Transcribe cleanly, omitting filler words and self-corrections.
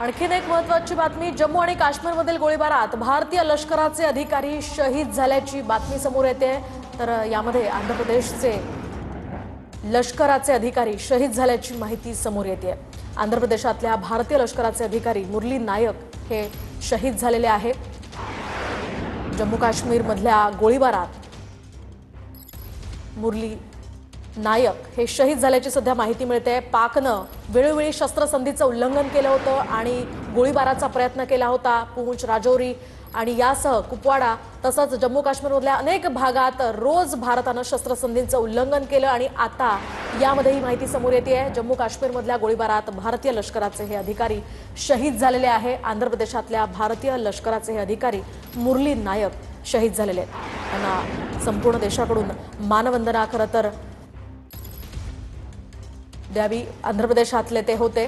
आणखीन एक महत्त्वाची बातमी, जम्मू आणि काश्मीरमधील गोळीबारात भारतीय लष्कराचे अधिकारी शहीद झाल्याची बातमी समोर येते। तर यामध्ये आंध्र प्रदेशचे लष्कराचे अधिकारी शहीद झाल्याची माहिती समोर येते। आंध्र प्रदेशातल्या भारतीय लष्कराचे अधिकारी मुरली नायक हे शहीद झालेले आहेत। जम्मू काश्मीरमधल्या गोळीबारात मुरली नायक हे शहीद झाल्याची सध्या माहिती मिळते। पाकनं वेळोवेळी शस्त्रसंधीचं उल्लंघन केलं होतं आणि गोळीबाराचा प्रयत्न केला होता। पूंछ, राजौरी आणि यासह कुपवाडा तसंच जम्मू काश्मीरमधल्या अनेक भागात रोज भारतानं शस्त्रसंधीचं उल्लंघन केलं आणि आता यामध्ये ही माहिती समोर येते। जम्मू काश्मीरमधल्या गोळीबारात भारतीय लष्कराचे हे अधिकारी शहीद झालेले आहे। आंध्र प्रदेशातल्या भारतीय लष्कराचे हे अधिकारी मुरली नायक शहीद झालेले आहेत। त्यांना संपूर्ण देशाकडून मानवंदना खरं तर द्यावी। आंध्र प्रदेशातले ते होते।